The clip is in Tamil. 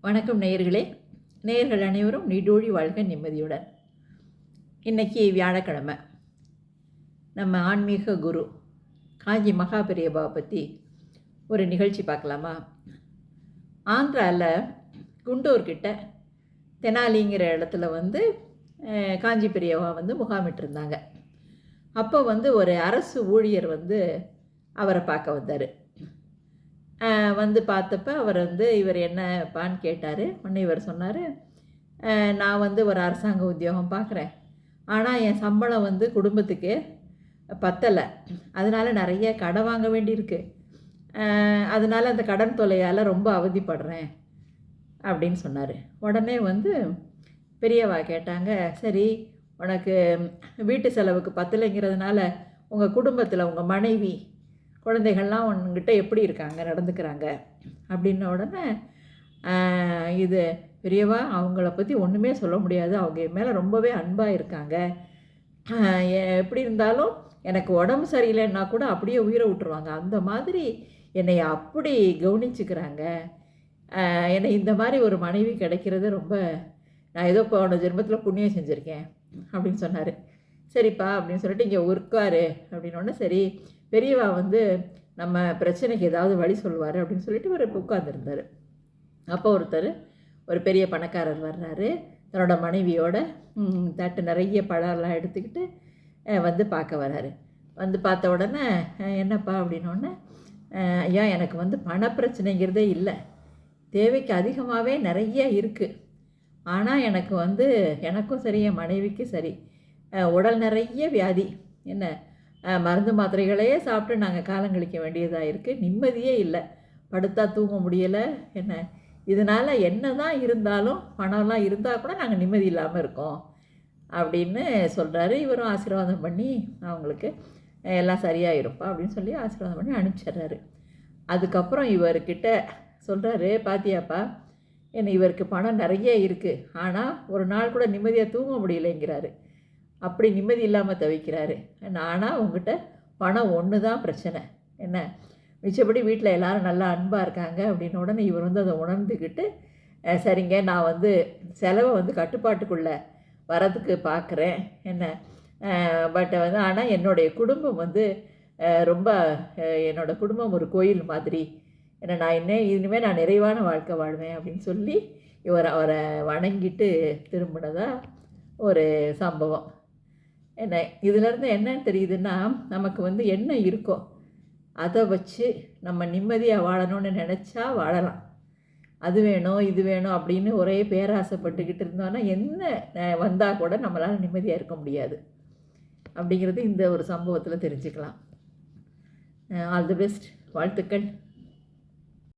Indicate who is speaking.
Speaker 1: வணக்கம் நேயர்களே. நேயர்கள் அனைவரும் நீடூழி வாழ்க நிம்மதியுடன். இன்றைக்கி வியாழக்கிழமை. நம்ம ஆன்மீக குரு காஞ்சி மகாபெரியபாவை பற்றி ஒரு நிகழ்ச்சி பார்க்கலாமா? ஆந்திராவில் குண்டூர்கிட்ட தெனாலிங்கிற இடத்துல காஞ்சி பெரியவா முகாமிட்டிருந்தாங்க. அப்போ ஒரு அரசு ஊழியர் அவரை பார்க்க வந்தார். பார்த்தப்ப அவர் இவர் என்னப்பான்னு கேட்டார். உடனே இவர் சொன்னார், நான் ஒரு அரசாங்க உத்தியோகம் பார்க்குறேன், ஆனால் என் சம்பளம் குடும்பத்துக்கு பத்தலை, அதனால் நிறைய கடன் வாங்க வேண்டியிருக்கு, அதனால் அந்த கடன் தொல்லையால் ரொம்ப அவதிப்படுறேன் அப்படின்னு சொன்னார். உடனே பெரியவா கேட்டாங்க, சரி உனக்கு வீட்டு செலவுக்கு பத்தலைங்கிறதுனால உங்கள் குடும்பத்தில் உங்கள் மனைவி குழந்தைகள்லாம் உங்ககிட்ட எப்படி இருக்காங்க, நடந்துக்கிறாங்க அப்படின்ன உடனே, இது பெரியவா அவங்கள பற்றி ஒன்றுமே சொல்ல முடியாது, அவங்க என் மேலே ரொம்பவே அன்பாக இருக்காங்க, எப்படி இருந்தாலும் எனக்கு உடம்பு சரியில்லைன்னா கூட அப்படியே உயிரை விட்டுருவாங்க, அந்த மாதிரி என்னை அப்படி கவனிச்சுக்கிறாங்க, என்னை இந்த மாதிரி ஒரு மனைவி கிடைக்கிறது ரொம்ப, நான் ஏதோ போன ஜென்மத்தில் புண்ணியம் செஞ்சுருக்கேன் அப்படின்னு சொன்னார். சரிப்பா அப்படின்னு சொல்லிட்டு இங்கே உட்காரு அப்படின்னோடனே, சரி பெரியவா நம்ம பிரச்சனைக்கு ஏதாவது வழி சொல்லுவார் அப்படின்னு சொல்லிட்டு இவர் உட்காந்துருந்தார். அப்போ ஒரு பெரிய பணக்காரர் வர்றாரு, தன்னோட மனைவியோட தட்டு நிறைய பழம்லாம் எடுத்துக்கிட்டு பார்க்க வர்றாரு. பார்த்த உடனே, என்னப்பா அப்படின்னோடனே, ஐயா எனக்கு பணப்பிரச்சனைங்கிறதே இல்லை, தேவைக்கு அதிகமாகவே நிறைய இருக்குது, ஆனால் எனக்கு எனக்கும் சரி என் மனைவிக்கும் சரி உடல் நிறைய வியாதி, என்ன மருந்து மாத்திரைகளையே சாப்பிட்டு நாங்கள் காலங்கழிக்க வேண்டியதாக இருக்குது, நிம்மதியே இல்லை, படுத்தா தூங்க முடியலை, என்ன இதனால் என்ன தான் இருந்தாலும் பணம்லாம் இருந்தால் கூட நாங்கள் நிம்மதி இல்லாமல் இருக்கோம் அப்படின்னு சொல்கிறாரு. இவரும் ஆசீர்வாதம் பண்ணி அவங்களுக்கு எல்லாம் சரியாயிருப்பா அப்படின்னு சொல்லி ஆசீர்வாதம் பண்ணி அனுப்பிச்சிட்றாரு. அதுக்கப்புறம் இவர்கிட்ட சொல்கிறாரு, பாத்தியாப்பா என்ன இவருக்கு பணம் நிறைய இருக்குது, ஆனால் ஒரு நாள் கூட நிம்மதியாக தூங்க முடியலைங்கிறாரு, அப்படி நிம்மதி இல்லாமல் தவிக்கிறாரு. ஆனால் உங்ககிட்ட பணம் ஒன்று தான் பிரச்சனை, என்ன மிச்சப்படி வீட்டில் எல்லோரும் நல்லா அன்பாக இருக்காங்க அப்படின்னு உடனே இவர் அதை உணர்ந்துக்கிட்டு, சரிங்க நான் செலவை கட்டுப்பாட்டுக்குள்ளே வரதுக்கு பார்க்குறேன், என்ன பட் ஆனால் என்னுடைய குடும்பம் ரொம்ப என்னோடய குடும்பம் ஒரு கோயில் மாதிரி, என்ன நான் இனிமேல் நான் நிறைவான வாழ்க்கை வாழ்வேன் அப்படின்னு சொல்லி அவரை வணங்கிட்டு திரும்பினதாக ஒரு சம்பவம். என்ன இதிலேருந்து என்னன்னு தெரியுதுன்னா, நமக்கு என்ன இருக்கோ அதை வச்சு நம்ம நிம்மதியாக வாழணும்னு நினச்சா வாழலாம். அது வேணும் இது வேணும் அப்படின்னு ஒரே பேராசைப்பட்டுக்கிட்டு இருந்தோன்னா என்ன வந்தால் கூட நம்மளால் நிம்மதியாக இருக்க முடியாது அப்படிங்கிறது இந்த ஒரு சம்பவத்தில் தெரிஞ்சுக்கலாம். ஆல் தி பெஸ்ட், வாழ்த்துக்கள்.